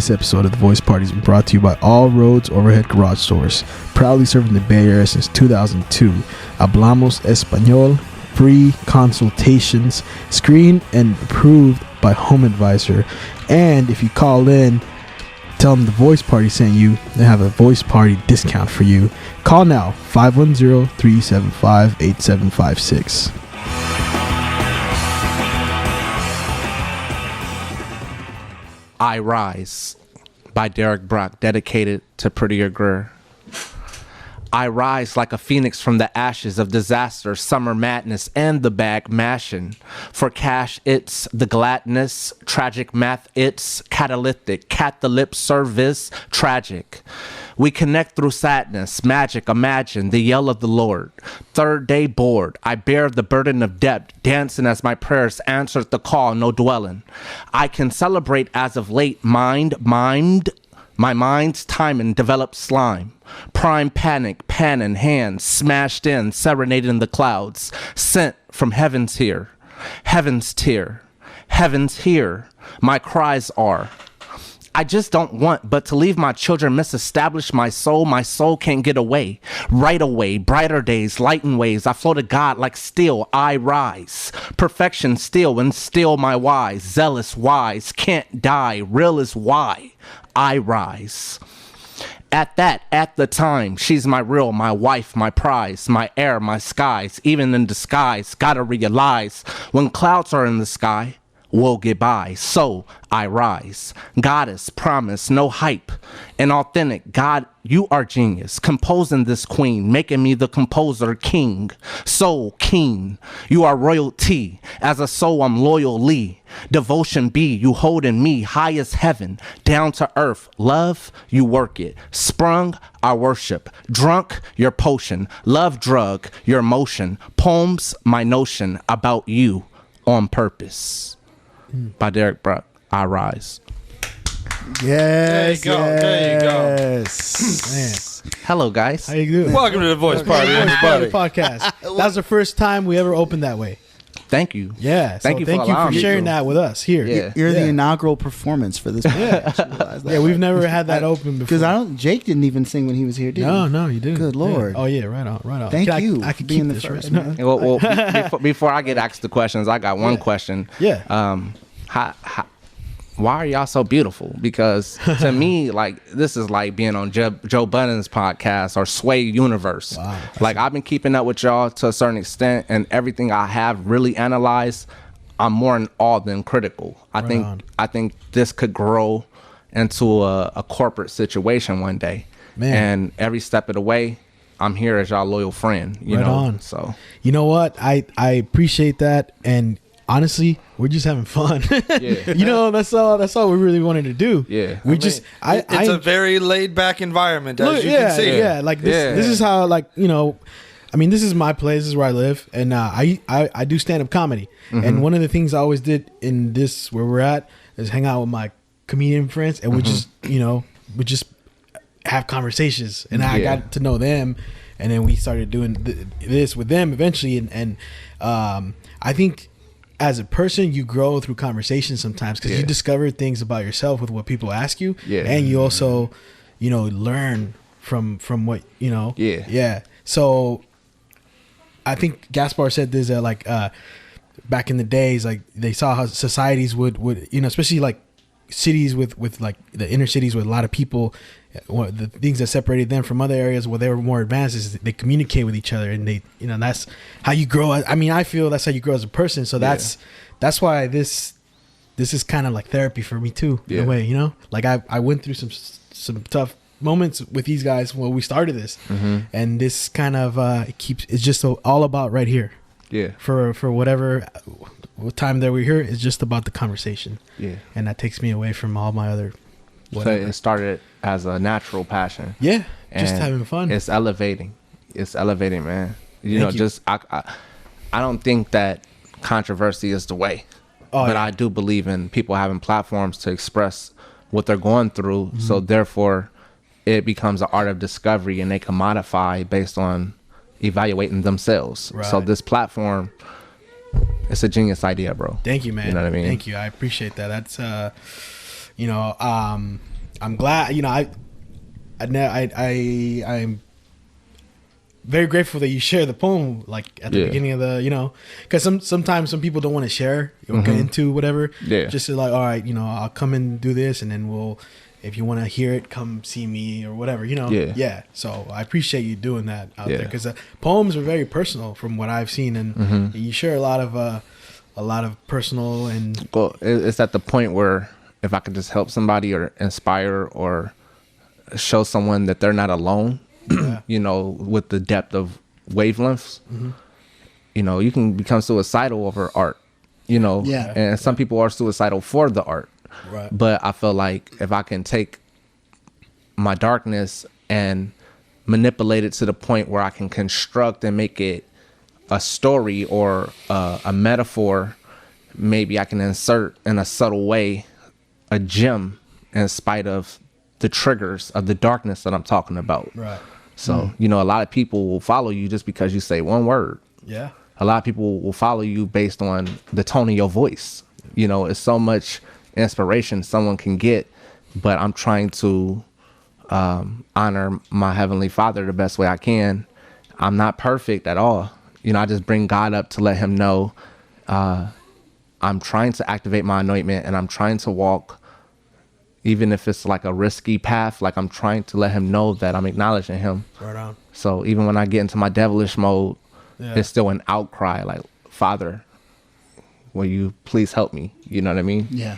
This episode of The Voice Party has been brought to you by All Roads Overhead Garage Stores, proudly serving the Bay Area since 2002. Hablamos Español, free consultations, screened and approved by Home Advisor. And if you call in, tell them The Voice Party sent you, they have a Voice Party discount for you. Call now, 510-375-8756. I Rise by Derrick dedicated to Prettier Greer. I rise like a phoenix from the ashes of disaster, summer madness, and the bag mashing. For cash, it's the gladness, tragic math, it's catalytic, cat the lip service, tragic. We connect through sadness, magic, imagine the yell of the Lord. Third day bored, I bear the burden of debt, dancing as my prayers answered the call, no dwelling. I can celebrate as of late, my mind's timing developed slime. Prime panic, pan in hand, smashed in, serenading the clouds. Sent from heaven's here. Heaven's tear. Heaven's here. My cries are. I just don't want but to leave my children misestablish my soul. My soul can't get away. Right away, brighter days, lighten ways. I flow to God like steel, I rise. Perfection still and still my wise. Zealous, wise, can't die. Real is why I rise. At the time, she's my real, my wife, my prize, my air, my skies, even in disguise, gotta realize, when clouds are in the sky, we'll get by, so I rise. Goddess, promise, no hype, an authentic, God, you are genius, composing this queen, making me the composer king, so keen, you are royalty, as a soul I'm loyally. Devotion be, you hold in me, high as heaven, down to earth, love, you work it, sprung, our worship, drunk, your potion, love drug, your emotion, poems, my notion about you on purpose. By Derrick, I Rise. Yes, There you go. Man. Hello, guys. How you doing? Welcome to the Voice Party, everybody. Podcast. That was the first time we ever opened that way. Thank you. Yeah. Thank you for thank you allowing for me sharing to. that with us here. Yeah. You're the inaugural performance for this podcast. Yeah, we've never had that open before. Because Jake didn't even sing when he was here, did he? No, you didn't. Good Lord. Yeah. Oh yeah, right on. Thank you I for could being keep the this first, right now. Well, before I get asked the questions, I got one question. Yeah. Why are y'all so beautiful? Because to me, like, this is like being on Joe Budden's podcast or Sway Universe. Wow. Like, I've been keeping up with y'all to a certain extent, and everything I have really analyzed, I'm more in awe than critical. I think this could grow into a corporate situation one day. Man. And every step of the way, I'm here as y'all loyal friend. You know? On. So you know what? I appreciate that, and honestly, we're just having fun. Yeah. You know, that's all we really wanted to do. Yeah. It's a very laid back environment, as you can see. Yeah, like this is how, like, you know, I mean, this is my place, this is where I live, and I do stand-up comedy. Mm-hmm. And one of the things I always did in this, where we're at, is hang out with my comedian friends, and we just, you know, have conversations, and I got to know them, and then we started doing this with them eventually, and I think as a person, you grow through conversation sometimes, because you discover things about yourself with what people ask you, and you also, you know, learn from what, you know. Yeah. So I think Gaspar said this like back in the days, like they saw how societies would, you know, especially like cities with like the inner cities with a lot of people, the things that separated them from other areas where they were more advanced is they communicate with each other, and they, you know, that's how you grow. I mean, I feel that's how you grow as a person. So that's why this is kind of like therapy for me too, in a way, you know. Like I went through some tough moments with these guys when we started this, and this kind of it's just all about right here. Yeah. For whatever time that we're here, it's just about the conversation. Yeah. And that takes me away from all my other whatever. So it started as a natural passion. Yeah. Just having fun. It's elevating. It's elevating, man. You know, just I don't think that controversy is the way. But I do believe in people having platforms to express what they're going through. So therefore it becomes an art of discovery, and they can modify based on evaluating themselves. Right. So this platform, it's a genius idea, bro. Thank you, man. You know what I mean? Thank you. I appreciate that. That's you know, I'm glad, you know, I'm very grateful that you share the poem like at the beginning of the, you know, because sometimes some people don't want to share or get into whatever. Yeah. Just to like, all right, you know, I'll come and do this, and then we'll, if you want to hear it, come see me or whatever, you know. Yeah. So I appreciate you doing that out there, because poems are very personal from what I've seen, and you share a lot of personal and. Well, it's at the point where if I could just help somebody or inspire or show someone that they're not alone. You know, with the depth of wavelengths, you know, you can become suicidal over art, you know, and some people are suicidal for the art. Right. But I feel like if I can take my darkness and manipulate it to the point where I can construct and make it a story or a metaphor, maybe I can insert in a subtle way a gem in spite of the triggers of the darkness that I'm talking about. Right. So, you know, a lot of people will follow you just because you say one word. Yeah. A lot of people will follow you based on the tone of your voice. You know, it's so much inspiration someone can get, but I'm trying to honor my Heavenly Father the best way I can. I'm not perfect at all. You know, I just bring God up to let him know I'm trying to activate my anointment, and I'm trying to walk, even if it's like a risky path, like I'm trying to let him know that I'm acknowledging him. Right on. So even when I get into my devilish mode, it's still an outcry, like, Father, will you please help me? You know what I mean? Yeah.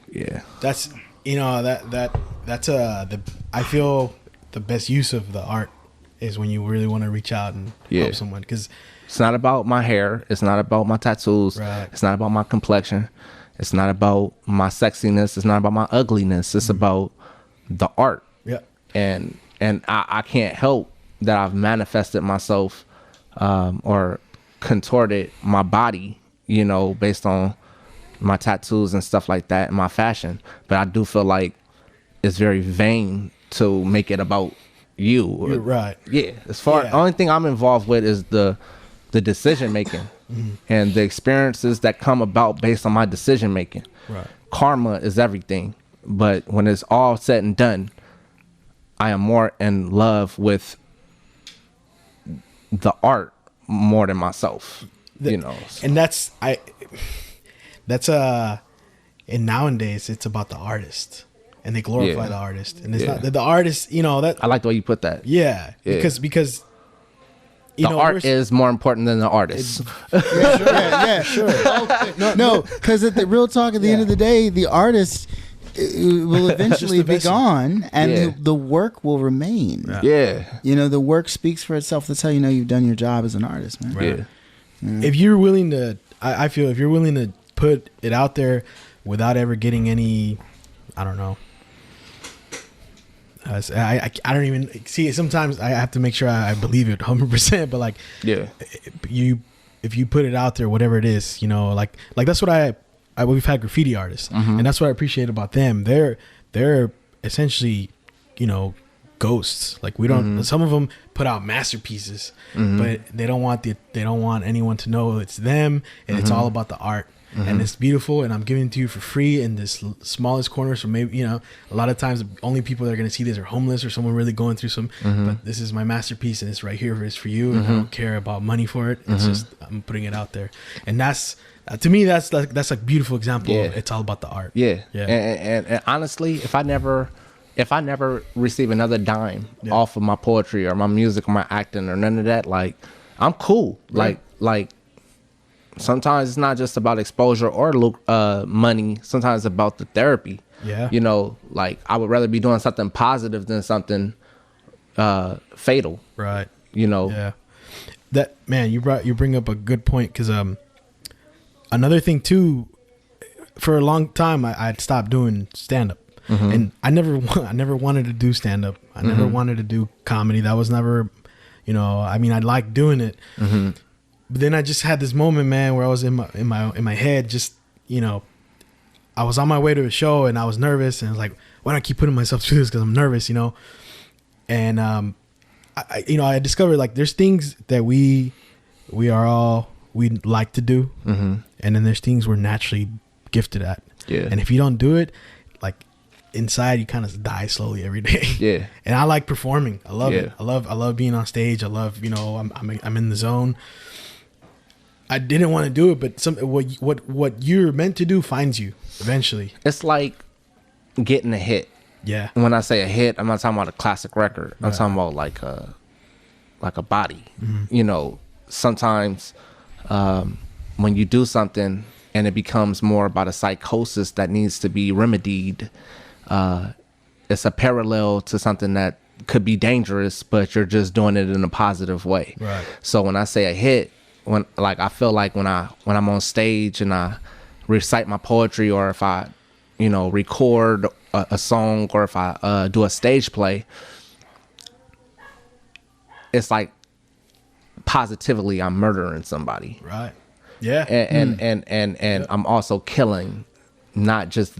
Yeah. That's, you know, that's I feel the best use of the art is when you really want to reach out and help someone, because it's not about my hair. It's not about my tattoos. Right. It's not about my complexion. It's not about my sexiness. It's not about my ugliness. It's about the art. Yeah. And I can't help that I've manifested myself or contorted my body, you know, based on my tattoos and stuff like that and my fashion. But I do feel like it's very vain to make it about you. You're right. Yeah. As far, only thing I'm involved with is the decision making. And the experiences that come about based on my decision making. Right. Karma is everything. But when it's all said and done, I am more in love with the art more than myself. You know. So. And and nowadays it's about the artist, and they glorify the artist, and it's not the artist, you know, that I like the way you put that. Yeah. Because you the art is more important than the artist. Sure. No, because at the real talk, at the end of the day, the artist will eventually be gone, and the work will remain. Yeah. You know, the work speaks for itself. That's how you know you've done your job as an artist, man. Right. Yeah. If you're willing to, I feel if you're willing to put it out there without ever getting any, I don't know. I don't even see. Sometimes I have to make sure I believe it 100%. But like, if you put it out there, whatever it is, you know, like that's what we've had graffiti artists, and that's what I appreciate about them. They're essentially, you know, ghosts. Like we don't. Some of them put out masterpieces, but they don't want anyone to know it's them, and it's all about the art. And it's beautiful, and I'm giving it to you for free in this smallest corner. So maybe, you know, a lot of times the only people that are going to see this are homeless or someone really going through some. But this is my masterpiece, and it's right here. It's for you, and I don't care about money for it. It's just I'm putting it out there, and that's to me that's a beautiful example. Of it's all about the art. Yeah. And honestly, if I never receive another dime off of my poetry or my music or my acting or none of that, like I'm cool. Right. Like. Sometimes it's not just about exposure or money. Sometimes it's about the therapy. Yeah. You know, like I would rather be doing something positive than something fatal. Right. You know. Yeah. That man, you bring up a good point, because another thing too, for a long time I'd stopped doing stand up, and I never wanted to do stand up. I never wanted to do comedy. That was never, you know. I mean, I liked doing it. But then I just had this moment, man, where I was in my head, just, you know, I was on my way to a show and I was nervous, and I was like, why do I keep putting myself through this? Because I'm nervous, you know. And I discovered like there's things that we like to do, and then there's things we're naturally gifted at. Yeah. And if you don't do it, like inside you kind of die slowly every day. Yeah. And I like performing. I love it. I love being on stage. I love, I'm in the zone. I didn't want to do it, but what you're meant to do finds you eventually. It's like getting a hit. Yeah. And when I say a hit, I'm not talking about a classic record. I'm talking about like a body. Mm-hmm. Sometimes when you do something and it becomes more about a psychosis that needs to be remedied, it's a parallel to something that could be dangerous, but you're just doing it in a positive way. Right. So when I say a hit, I feel like when I'm on stage and I recite my poetry, or if I, record a song, or if I do a stage play, it's like positively I'm murdering somebody. Right. Yeah. And I'm also killing not just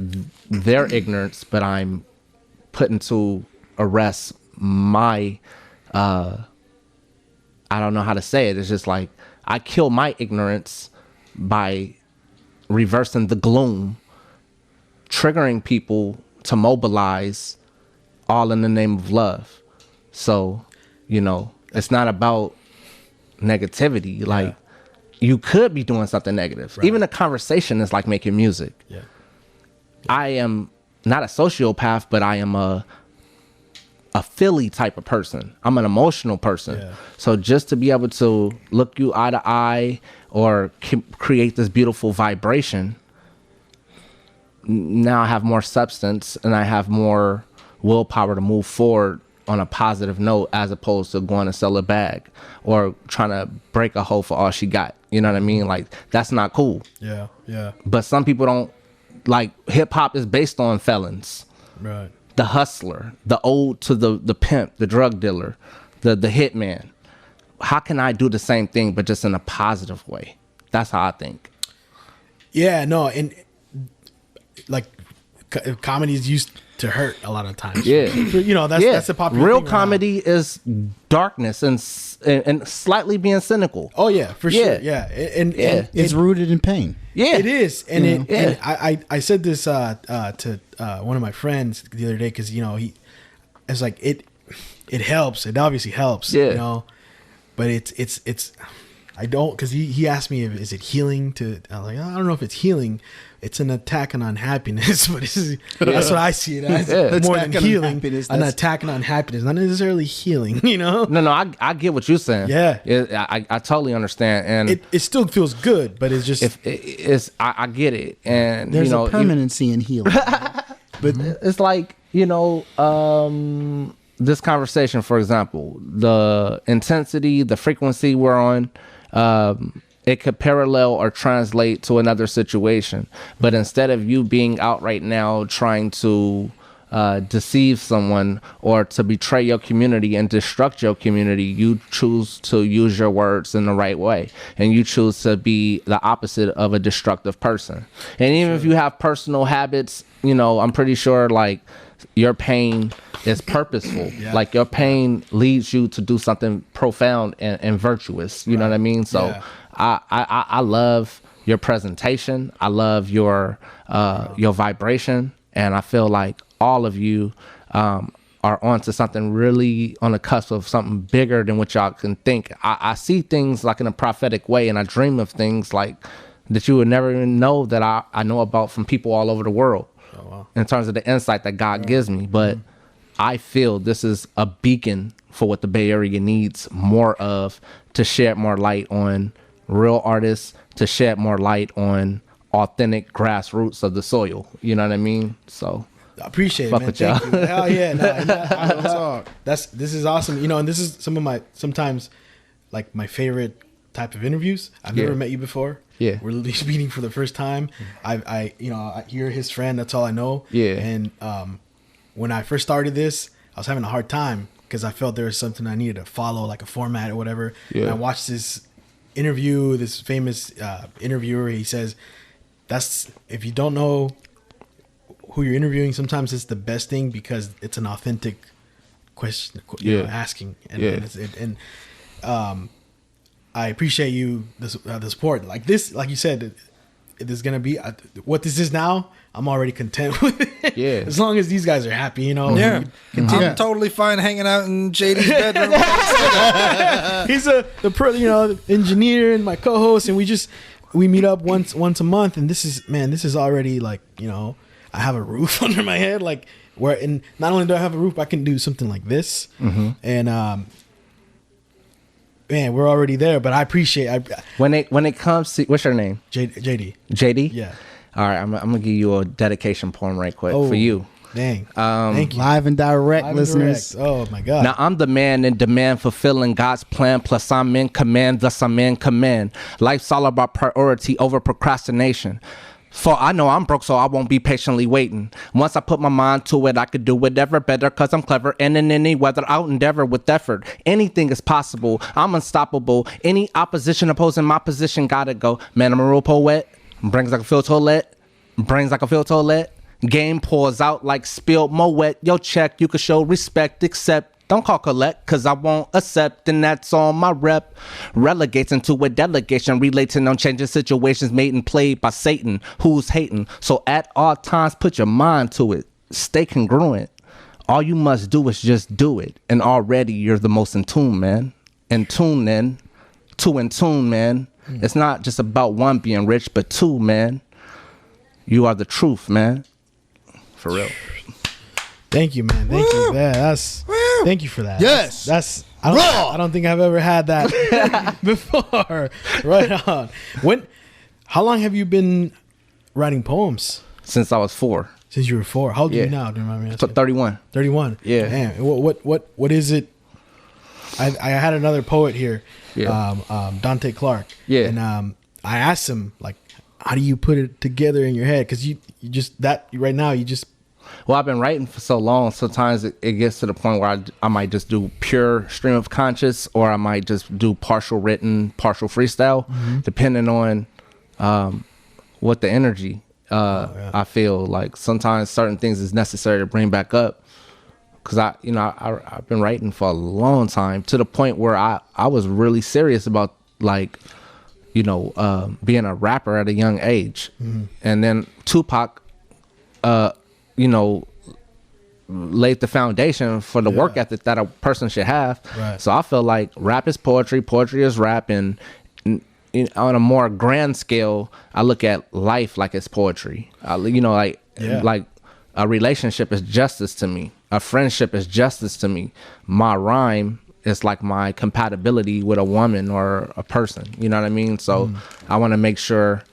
their ignorance, but I'm putting to arrest my I don't know how to say it. It's just like I kill my ignorance by reversing the gloom, triggering people to mobilize, all in the name of love. So, it's not about negativity. Like, you could be doing something negative. Right. Even a conversation is like making music. Yeah. I am not a sociopath, but I am a Philly type of person. I'm an emotional person. Yeah. So just to be able to look you eye to eye or create this beautiful vibration, now I have more substance and I have more willpower to move forward on a positive note, as opposed to going to sell a bag or trying to break a hoe for all she got. You know what I mean? Like, that's not cool. Yeah, yeah. But some people don't, like, hip hop is based on felons. Right. The hustler, the ode to the pimp, the drug dealer, the hitman. How can I do the same thing, but just in a positive way? That's how I think. Yeah, no, and like comedy is used to hurt a lot of times. Yeah, that's the popular real thing comedy is darkness and slightly being cynical. Oh yeah, for sure. Yeah, and it's rooted in pain. Yeah, it is, and I said this to one of my friends the other day, because it's like it helps. It obviously helps. Yeah. But it's I don't, because he asked me, is it healing to? I'm like, I don't know if it's healing. It's an attack on unhappiness, but that's what I see it as. More than healing, an attack on unhappiness, not necessarily healing. No, I get what you're saying. Yeah, I totally understand, and it still feels good, but it's just I get it, and there's a permanency in healing. But it's like this conversation, for example, the intensity, the frequency we're on. It could parallel or translate to another situation. But instead of you being out right now trying to deceive someone or to betray your community and destruct your community, you choose to use your words in the right way. And you choose to be the opposite of a destructive person. And even if you have personal habits, I'm pretty sure like your pain is purposeful. Yeah. Like your pain leads you to do something profound and virtuous. You know what I mean? So I love your presentation. I love your vibration, and I feel like all of you are onto something really on the cusp of something bigger than what y'all can think. I see things like in a prophetic way, and I dream of things like that you would never even know that I know about from people all over the world. Oh, wow. In terms of the insight that God gives me. But I feel this is a beacon for what the Bay Area needs more of, to shed more light on real artists, to shed more light on authentic grassroots of the soil. You know what I mean? So I appreciate it, man. Thank you. Hell yeah. This is awesome. And this is sometimes like my favorite type of interviews. I've never met you before. Yeah. We're literally meeting for the first time. I you're his friend, that's all I know. Yeah. And when I first started this, I was having a hard time because I felt there was something I needed to follow, like a format or whatever. Yeah. And I watched this interview, this famous interviewer. He says, if you don't know who you're interviewing, sometimes it's the best thing because it's an authentic question asking. And I appreciate the support. Like this, like you said, there's gonna be what this is now. I'm already content with it. Yeah. As long as these guys are happy, you know. Yeah. I'm totally fine hanging out in JD's bedroom. He's the engineer and my co-host, and we meet up once a month, and this is already like, you know, I have a roof under my head, like and not only do I have a roof, I can do something like this, and man, we're already there. But I appreciate when it comes to, what's your name? JD. JD. Yeah. All right, I'm gonna give you a dedication poem right quick for you. Dang. Thank you. Live and direct, listeners. Oh my God. Now I'm the man in demand, fulfilling God's plan. Plus I'm in command, thus I'm in command. Life's all about priority over procrastination. For I know I'm broke, so I won't be patiently waiting. Once I put my mind to it, I could do whatever better, cause I'm clever. And in any weather, I'll endeavor with effort. Anything is possible. I'm unstoppable. Any opposition opposing my position gotta go. Man, I'm a real poet. Brings like a field toilet. Brains like a field toilet. Game pours out like spilled Moet. Yo, check, you can show respect, except don't call collect, cause I won't accept, and that's on my rep. Relegates into a delegation, relating on changing situations made and played by Satan, who's hating. So at all times, put your mind to it. Stay congruent. All you must do is just do it, and already you're the most in tune, man. In tune, then. Two in tune, man. It's not just about one being rich, but two, man. You are the truth, man. For real. Thank you, man. Thank you. Yeah, thank you for that. Yes. That's I don't think I've ever had that before. Right on. How long have you been writing poems? Since I was 4. Since you were 4. How old are you now? Do you remember me asking? 31. 31. Yeah. Damn. What is it? I had another poet here. Yeah. Dante Clark. Yeah. And I asked him, like, how do you put it together in your head? Because you just right now you just. Well, I've been writing for so long. Sometimes it gets to the point where I might just do pure stream of conscious, or I might just do partial written, partial freestyle, depending on what the energy I feel. Like sometimes certain things is necessary to bring back up. Cause I've been writing for a long time, to the point where I was really serious about, like, being a rapper at a young age. And then Tupac, laid the foundation for the work ethic that a person should have. Right. So I feel like rap is poetry is rap, and on a more grand scale, I look at life like it's poetry. Like a relationship is justice to me. A friendship is justice to me. My rhyme is like my compatibility with a woman or a person. You know what I mean? So I want to make sure,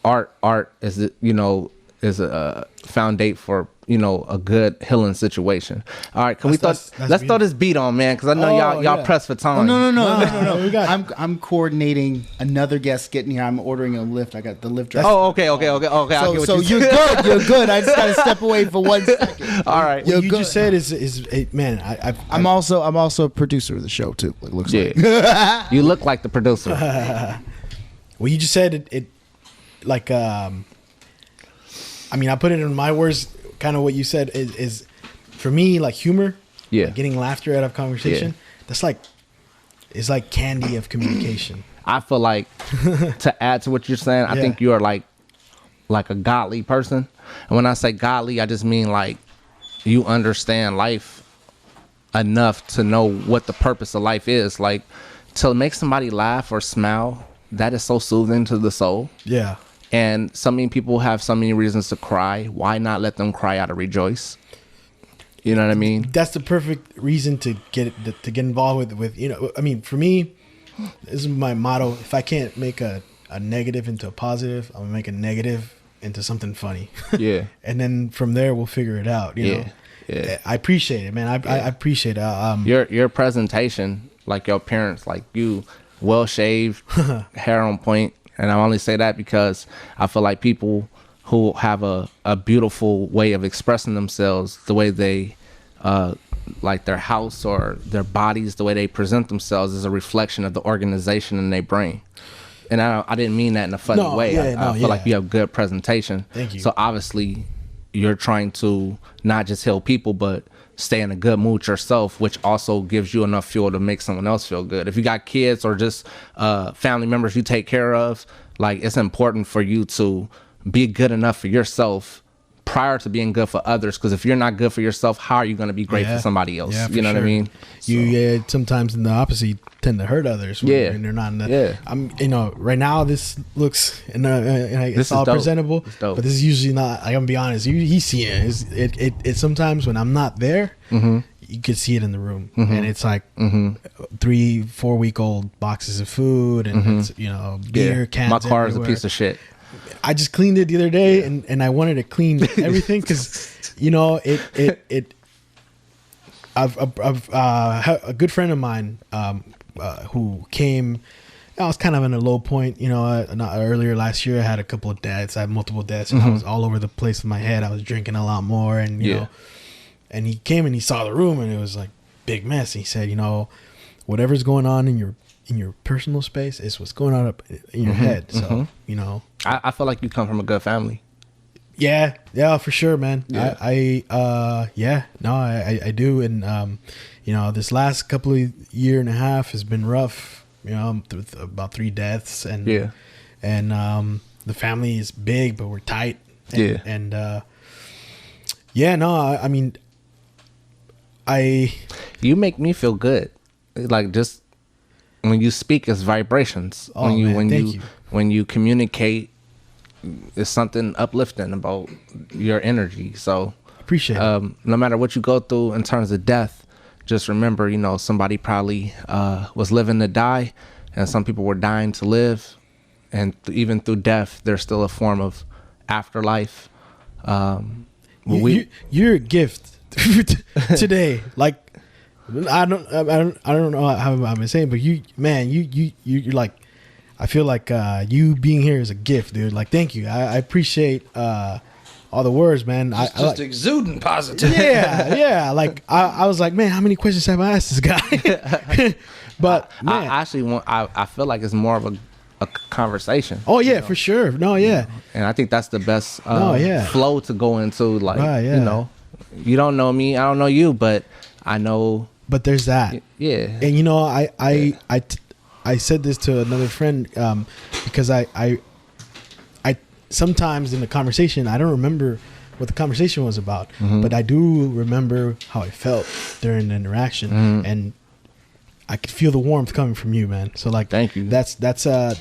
art is a foundation for a good healing situation. All right, let's throw this beat on, man, because I know y'all pressed for time. No. I'm coordinating another guest getting here. I'm ordering a lift. I got the lift driver. Oh, okay. So you're good. You're good. I just gotta step away for 1 second. All right. What you just said is man. I'm also a producer of the show too. It looks like. You look like the producer. Well, you just said it like I put it in my words. Kind of what you said is for me, like humor, like getting laughter out of conversation. That's it's like candy of communication. I feel like, to add to what you're saying, I think you are like a godly person. And when I say godly, I just mean like you understand life enough to know what the purpose of life is. Like, to make somebody laugh or smile, that is so soothing to the soul. Yeah. And so many people have so many reasons to cry. Why not let them cry out of rejoice? You know what I mean? That's the perfect reason to get involved with for me, this is my motto. If I can't make a negative into a positive, I'm gonna make a negative into something funny. Yeah. And then from there we'll figure it out. You know? Yeah. I appreciate it, man. I appreciate it. Your presentation, like your parents, like you, well shaved, hair on point. And I only say that because I feel like people who have a beautiful way of expressing themselves, the way they like their house or their bodies, the way they present themselves, is a reflection of the organization in their brain. And I didn't mean that in a funny way. I feel like you have good presentation. Thank you. So obviously you're trying to not just heal people, but stay in a good mood yourself, which also gives you enough fuel to make someone else feel good. If you got kids or just family members you take care of, Like, it's important for you to be good enough for yourself prior to being good for others, because if you're not good for yourself, how are you going to be great for somebody else? You know what I mean? You sometimes in the opposite, you tend to hurt others when they're not in the, I'm, you know, right now this looks it's all presentable, but this is usually not. I'm gonna be honest, you see it sometimes when I'm not there, you could see it in the room, and it's like 3-4 week old boxes of food, and it's, you know, beer cans. My car everywhere. is a piece of shit. I just cleaned it the other day, and I wanted to clean everything because, you know, I've a good friend of mine who came. I was kind of in a low point, you know. Earlier last year, I had a couple of deaths. I had multiple deaths, and I was all over the place in my head. I was drinking a lot more, and you know. And he came and he saw the room, and it was like big mess. And he said, you know, whatever's going on in your personal space is what's going on up in your head. So, you know, I feel like you come from a good family. Yeah, for sure, man. Yeah. I do. And, you know, this last couple of year and a half has been rough, you know, about 3 deaths, and, the family is big, but we're tight. And, I mean, you make me feel good. Like, just when you speak, it's vibrations. When you communicate, it's something uplifting about your energy. So appreciate it. No matter what you go through in terms of death, just remember, you know, somebody probably was living to die, and some people were dying to live, and even through death, there's still a form of afterlife. You're a gift today. Like, I don't know how I'm saying, but you're like, I feel like you being here is a gift, dude. Like, thank you. I appreciate all the words, man. Just like, exuding positivity. Yeah. Like, I was like, man, how many questions have I asked this guy? But man, I feel like it's more of a conversation. Oh yeah, for sure. No, yeah. And I think that's the best flow to go into. Like, you know, you don't know me, I don't know you, but I know. But there's that. Yeah. And you know, I said this to another friend because I sometimes in the conversation, I don't remember what the conversation was about, but I do remember how I felt during the interaction, and I could feel the warmth coming from you, man. So like, thank you. There's a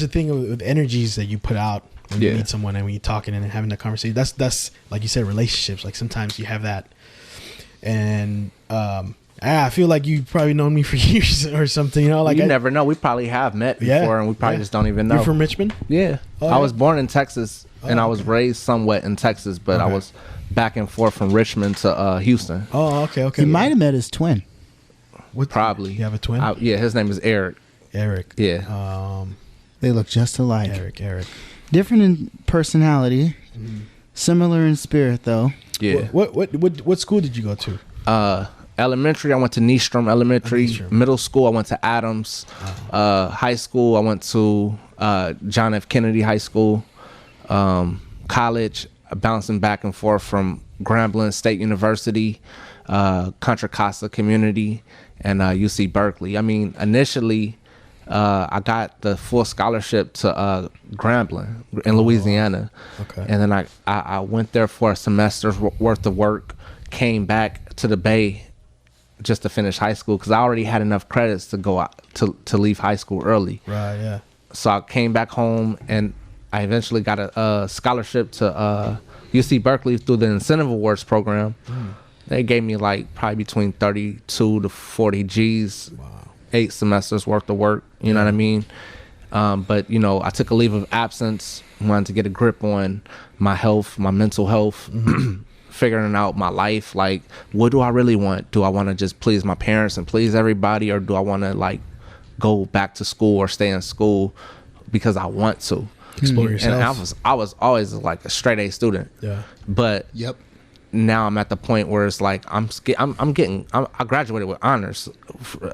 thing with energies that you put out when you meet someone and when you're talking and having that conversation. That's like you said, relationships. Like, sometimes you have that, and I feel like you've probably known me for years or something, you know. Like, you never know. We probably have met before, and we probably just don't even know. You're from Richmond? Yeah. I was born in Texas, and I was raised somewhat in Texas, but I was back and forth from Richmond to Houston. Oh, okay. You might have met his twin. Probably. You have a twin? Yeah, his name is Eric. Eric. Yeah. They look just alike. Eric. Different in personality, similar in spirit, though. Yeah. What school did you go to? Elementary, I went to Nystrom Elementary. Middle school, I went to Adams. High school, I went to John F. Kennedy High School. College, bouncing back and forth from Grambling State University, Contra Costa Community, and UC Berkeley. I mean, initially, I got the full scholarship to Grambling in Louisiana. Okay. And then I went there for a semester's worth of work, came back to the Bay just to finish high school because I already had enough credits to go out to leave high school early. Right, yeah. So I came back home, and I eventually got a scholarship to UC Berkeley through the Incentive Awards program. They gave me like probably between 32 to 40 G's. Wow. 8 semesters worth of work, you know what I mean? But, you know, I took a leave of absence, wanted to get a grip on my health, my mental health, figuring out my life. Like, what do I really want? Do I want to just please my parents and please everybody, or do I want to like go back to school or stay in school because I want to explore yourself? And I was always like a straight A student. Yeah. But now I'm at the point where it's like I graduated with honors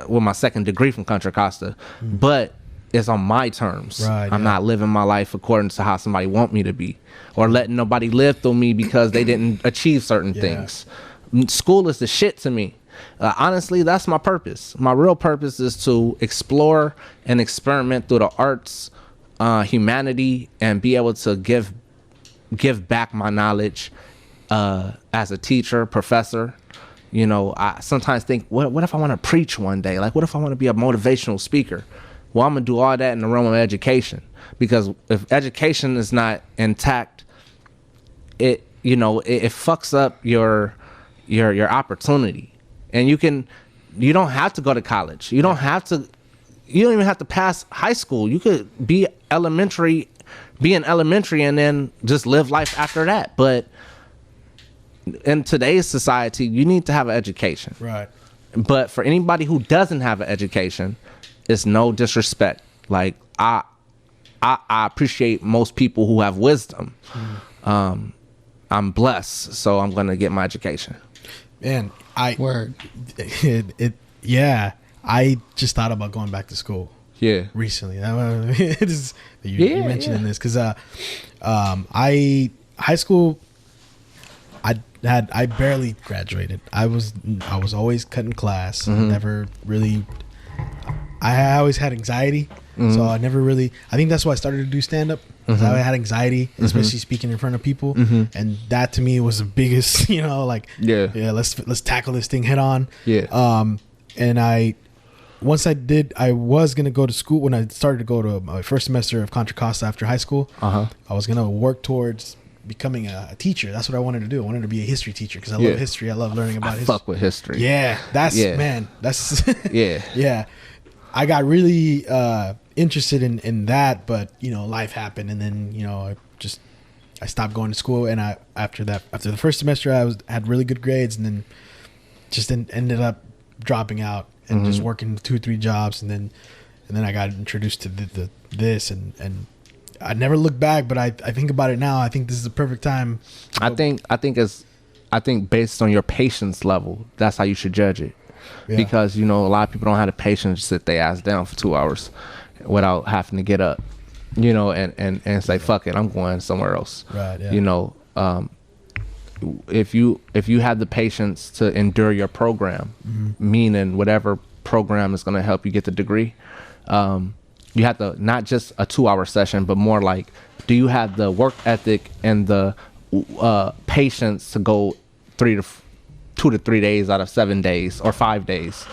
with my second degree from Contra Costa, but it's on my terms. Right, I'm not living my life according to how somebody want me to be, or letting nobody live through me because they didn't achieve certain things. School is the shit to me. Honestly, that's my purpose. My real purpose is to explore and experiment through the arts, humanity, and be able to give back my knowledge as a teacher, professor. You know, I sometimes think, what if I want to preach one day? Like, what if I want to be a motivational speaker? Well, I'm gonna do all that in the realm of education, because if education is not intact, it fucks up your opportunity. And you don't have to go to college. You don't even have to pass high school. You could be in elementary and then just live life after that. But in today's society, you need to have an education. Right. But for anybody who doesn't have an education, it's no disrespect. Like, I appreciate most people who have wisdom. I'm blessed, so I'm gonna get my education. Man, Word. Yeah. I just thought about going back to school. Yeah. Recently, you mentioning this because high school, I barely graduated. I was always cutting class. Never really. I always had anxiety, so I never really. I think that's why I started to do stand up. I had anxiety, especially speaking in front of people, and that to me was the biggest. Let's tackle this thing head on. And once I was gonna go to school. When I started to go to my first semester of Contra Costa after high school, I was gonna work towards becoming a teacher. That's what I wanted to do. I wanted to be a history teacher because I love history. I love learning about history. Fuck with history. Yeah, that's yeah. I got really interested in that, but life happened, and then I stopped going to school, and after the first semester I had really good grades, and then just ended up dropping out and just working 2-3 jobs, and then I got introduced to this, and I never looked back, but I think about it now. I think this is the perfect time. I think based on your patience level, that's how you should judge it. Yeah. Because a lot of people don't have the patience to sit their ass down for 2 hours without having to get up, and say fuck it, I'm going somewhere else. Right. Yeah. If you have the patience to endure your program, meaning whatever program is going to help you get the degree, you have to, not just a 2-hour session, but more like, do you have the work ethic and the patience to go 2 to 3 days out of 7 days or 5 days?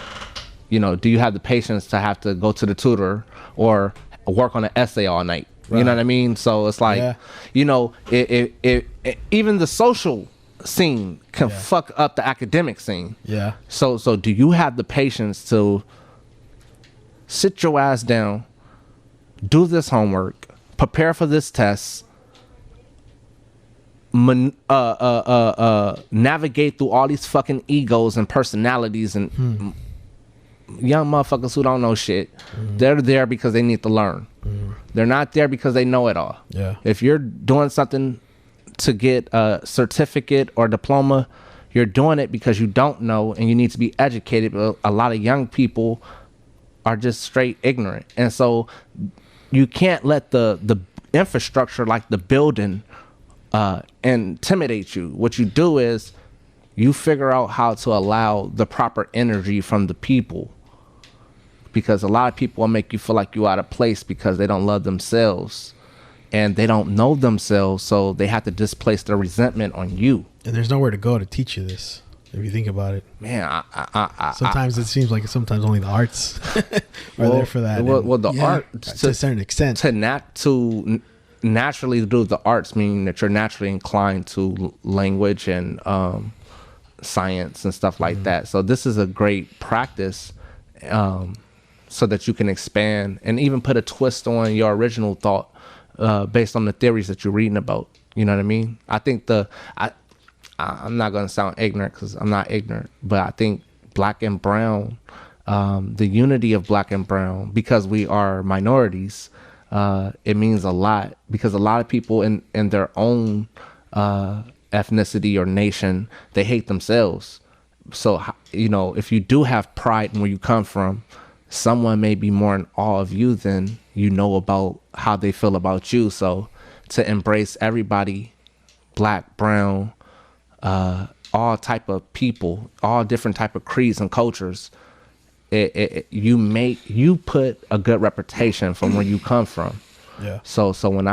Do you have the patience to have to go to the tutor or work on an essay all night? Right. You know what I mean? So it's like, it even the social scene can fuck up the academic scene. Yeah. So do you have the patience to sit your ass down, do this homework, prepare for this test, navigate through all these fucking egos and personalities and young motherfuckers who don't know shit? They're there because they need to learn. They're not there because they know it all. Yeah. If you're doing something to get a certificate or diploma, you're doing it because you don't know and you need to be educated. But a lot of young people are just straight ignorant, and so you can't let the infrastructure, like the building, intimidate you. What you do is you figure out how to allow the proper energy from the people, because a lot of people will make you feel like you're out of place because they don't love themselves and they don't know themselves, so they have to displace their resentment on you. And there's nowhere to go to teach you this, if you think about it. Man, sometimes it seems like sometimes only the arts are there for that. Well, the art, to a certain extent, to naturally do the arts, meaning that you're naturally inclined to language and science and stuff like that. So this is a great practice, so that you can expand and even put a twist on your original thought, based on the theories that you're reading about. You know what I mean? I think I'm not going to sound ignorant because I'm not ignorant, but I think black and brown, the unity of black and brown, because we are minorities, it means a lot, because a lot of people in their own ethnicity or nation, they hate themselves. So, if you do have pride in where you come from, someone may be more in awe of you than you know about how they feel about you. So to embrace everybody, black, brown, all type of people, all different type of creeds and cultures, you put a good reputation from where you come from. Yeah. So when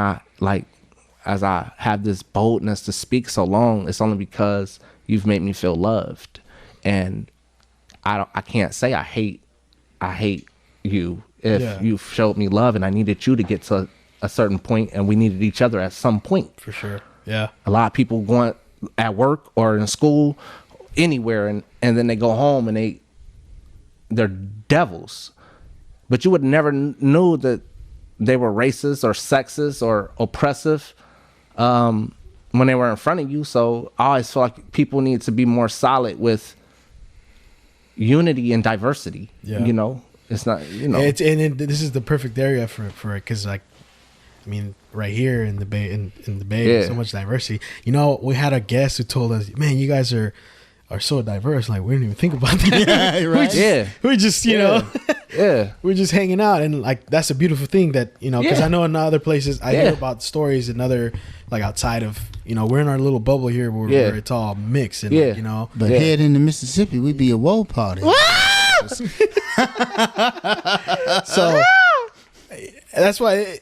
as I have this boldness to speak so long, it's only because you've made me feel loved. And I can't say I hate you if you showed me love, and I needed you to get to a certain point, and we needed each other at some point. For sure. Yeah. A lot of people going at work or in school, anywhere, and then they go home and they're devils. But you would never know that they were racist or sexist or oppressive when they were in front of you. So I always feel like people need to be more solid with unity and diversity. Yeah. You know, it's not, you know. This is the perfect area for it, because like, I mean, right here in the Bay, in the Bay, there's so much diversity. You know, we had a guest who told us, "Man, you guys are so diverse." Like, we didn't even think about that. Yeah, right. We just you know, yeah, we're just hanging out, and like that's a beautiful thing that, you know, because I know in other places I hear about stories in other, like outside of, you know, we're in our little bubble here where it's all mixed and like, you know. But head into Mississippi, we be a woe party. So that's why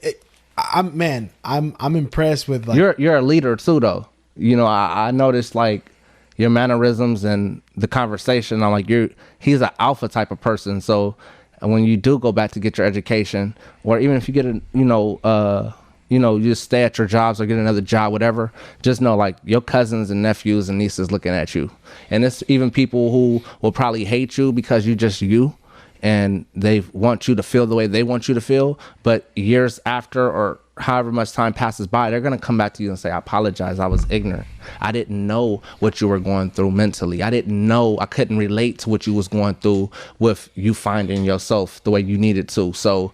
I'm impressed with, like, you're a leader too, though. You know, I noticed like your mannerisms and the conversation. I'm like, he's an alpha type of person. So when you do go back to get your education, or even if you get you just stay at your jobs or get another job, whatever, just know like your cousins and nephews and nieces looking at you. And it's even people who will probably hate you because you just you, and they want you to feel the way they want you to feel. But years after, or however much time passes by, they're going to come back to you and say, "I apologize. I was ignorant. I didn't know what you were going through mentally. I couldn't relate to what you was going through with you finding yourself the way you needed to." So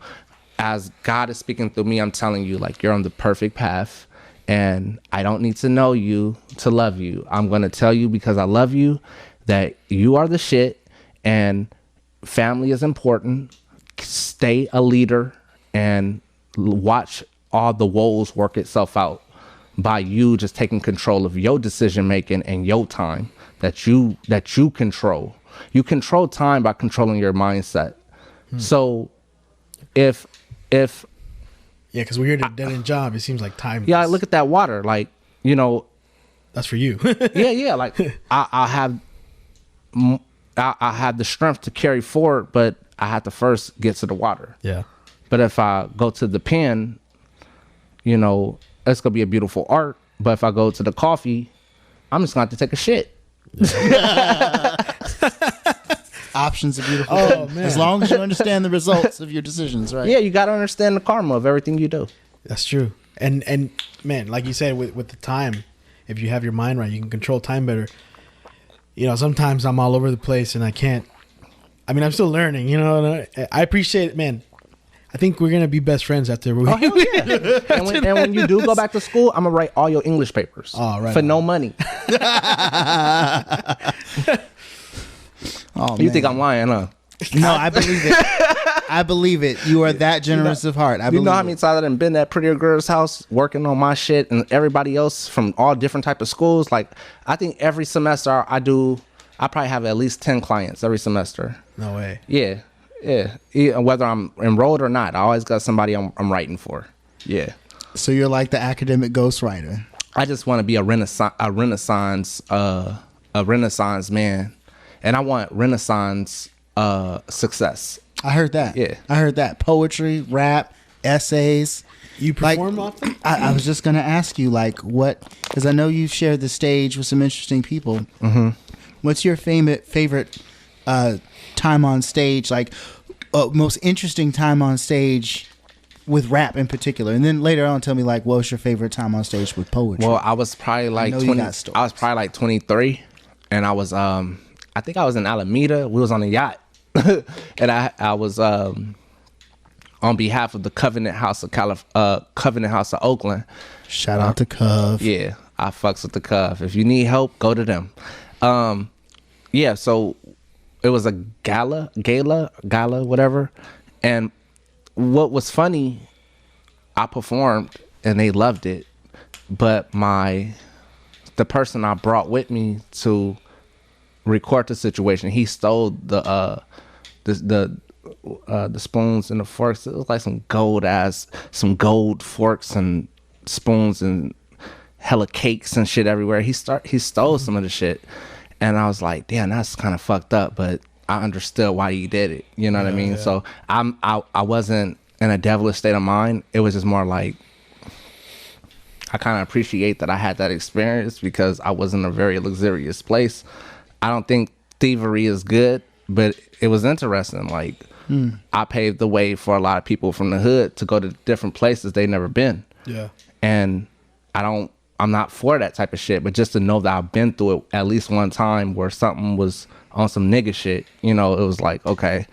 as God is speaking through me, I'm telling you, like, you're on the perfect path, and I don't need to know you to love you. I'm going to tell you, because I love you, that you are the shit, and family is important. Stay a leader and watch all the woes work itself out by you just taking control of your decision making and your time that you control. You control time by controlling your mindset. So if because we're here to dead end job, it seems like time. I look at that water, like, you know, that's for you. like I have the strength to carry forward, but I have to first get to the water. Yeah. But if I go to the pen, you know, it's gonna be a beautiful art. But if I go to the coffee, I'm just gonna have to take a shit. Options are beautiful. Oh, man. As long as you understand the results of your decisions, right? Yeah, you gotta understand the karma of everything you do. That's true. And man, like you said, with the time, if you have your mind right, you can control time better. You know, sometimes I'm all over the place and I can't. I mean, I'm still learning, you know. And I appreciate it, man. I think we're gonna be best friends after we. Oh, hell yeah. and when you do go back to school, I'm gonna write all your English papers for no money. You think I'm lying, huh? No, I believe it. I believe it. You are that generous of heart. You know how many times I done been at Prettier Girl's house working on my shit, and everybody else from all different type of schools. Like, I think every semester I probably have at least 10 clients every semester. No way. Yeah. Whether I'm enrolled or not, I always got somebody I'm writing for. Yeah. So you're like the academic ghostwriter. I just want to be a renaissance man, and I want renaissance success. I heard that. Yeah. I heard that. Poetry, rap, essays. You perform often? I was just going to ask you, like, what, because I know you've shared the stage with some interesting people. Mm-hmm. What's your favorite time on stage, like most interesting time on stage with rap in particular? And then later on, tell me, like, what's your favorite time on stage with poetry? Well, I was probably like 20. I was probably like 23, and I was I think I was in Alameda. We was on a yacht, and I was on behalf of the Covenant House of Oakland. Shout out to Cov. Yeah, I fucks with the Cov. If you need help, go to them. Yeah, so it was a gala, whatever. And what was funny, I performed and they loved it, but my the person I brought with me to record the situation, he stole the spoons and the forks. It was like some gold forks and spoons and hella cakes and shit everywhere. He stole some of the shit, and I was like, damn, that's kind of fucked up, but I understood why he did it. You know what I mean? Yeah. So I wasn't in a devilish state of mind. It was just more like, I kind of appreciate that I had that experience because I was in a very luxurious place. I don't think thievery is good, but it was interesting. Like, I paved the way for a lot of people from the hood to go to different places they've never been. Yeah. And I'm not for that type of shit, but just to know that I've been through it at least one time where something was on some nigga shit, you know, it was like, okay,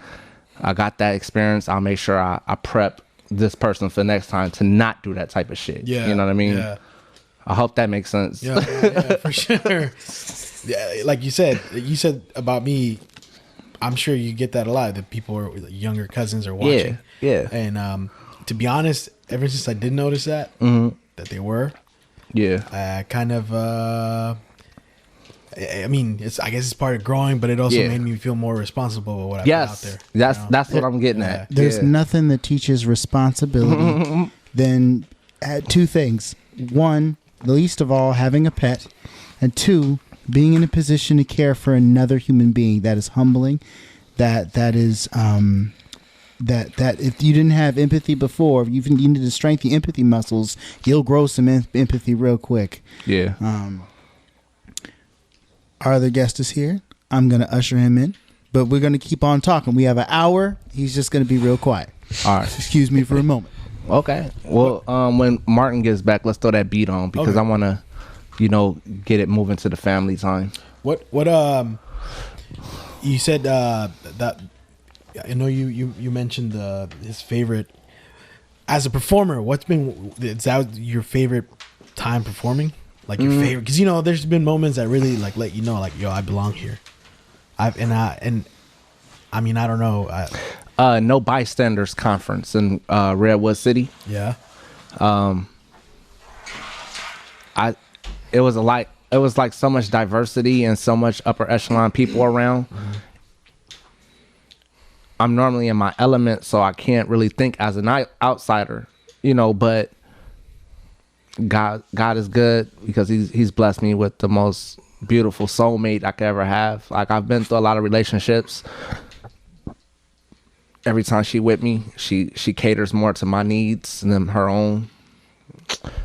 I got that experience. I'll make sure I prep this person for next time to not do that type of shit. Yeah. You know what I mean? Yeah. I hope that makes sense. Yeah, for sure. Yeah, like you said about me, I'm sure you get that a lot. That people or younger cousins are watching. Yeah. And to be honest, ever since I did notice that they were, I kind of, I mean, I guess it's part of growing, but it also made me feel more responsible with what I put out there. That's what I'm getting at. There's nothing that teaches responsibility than two things. One, least of all, having a pet, and two, being in a position to care for another human being. That is humbling. That is that if you didn't have empathy before, you need to strengthen the empathy muscles. You'll grow some empathy real quick. Yeah. Our other guest is here. I'm gonna usher him in, but we're gonna keep on talking. We have an hour. He's just gonna be real quiet. All right. Excuse me for a moment. Okay. Well, when Martin gets back, let's throw that beat on because I want to, get it moving to the family time. What you said that I know you mentioned his favorite as a performer. Is that your favorite time performing? Like your favorite? Because there's been moments that really like let you know, like, yo, I belong here. I mean, I don't know. No Bystanders Conference in Redwood City. Yeah. It was like so much diversity and so much upper echelon people around. I'm normally in my element, so I can't really think as an outsider, but God is good because he's blessed me with the most beautiful soulmate I could ever have. Like, I've been through a lot of relationships. Every time she with me, she caters more to my needs than her own.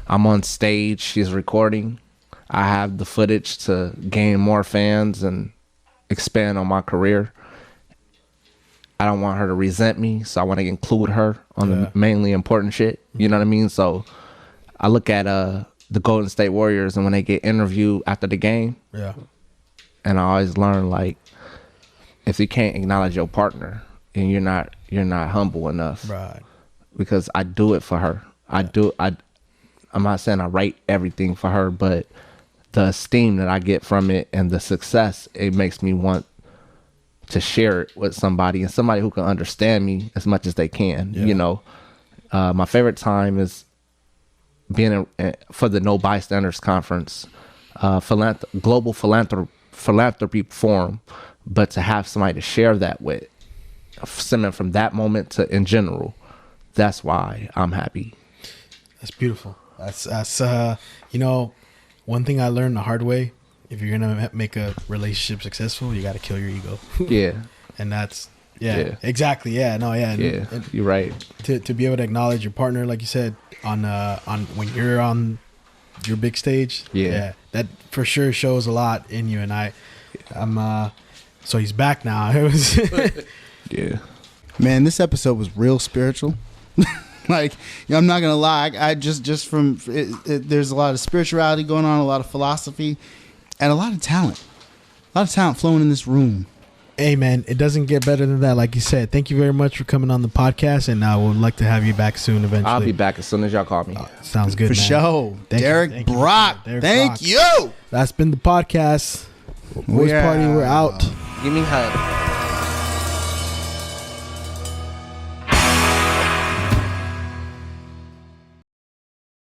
I'm on stage, she's recording. I have the footage to gain more fans and expand on my career. I don't want her to resent me, so I want to include her on the mainly important shit. You know what I mean? So I look at the Golden State Warriors, and when they get interviewed after the game, and I always learn, like, if you can't acknowledge your partner, and you're not humble enough, right? Because I do it for her. I'm not saying I write everything for her, but the esteem that I get from it and the success, it makes me want to share it with somebody, and somebody who can understand me as much as they can. My favorite time is being for the No Bystanders Conference, global philanthropy forum, but to have somebody to share that with, stemming from that moment to in general, that's why I'm happy. That's beautiful. That's one thing I learned the hard way. If you're gonna make a relationship successful, you got to kill your ego. Yeah. And that's exactly. Yeah. No. Yeah. And you're right. To be able to acknowledge your partner, like you said, on when you're on your big stage. Yeah. That for sure shows a lot in you. And I'm so he's back now. It was. Yeah. Man, this episode was real spiritual. Like, I'm not gonna lie. I just from there's a lot of spirituality going on, a lot of philosophy, and a lot of talent. A lot of talent flowing in this room. Hey, man, it doesn't get better than that. Like you said, thank you very much for coming on the podcast, and we'd like to have you back soon. Eventually, I'll be back as soon as y'all call me. Sounds good, for man. sure. Derrick Brock, thank you. That's been the podcast. Voice Party. We're out. Give me a hug.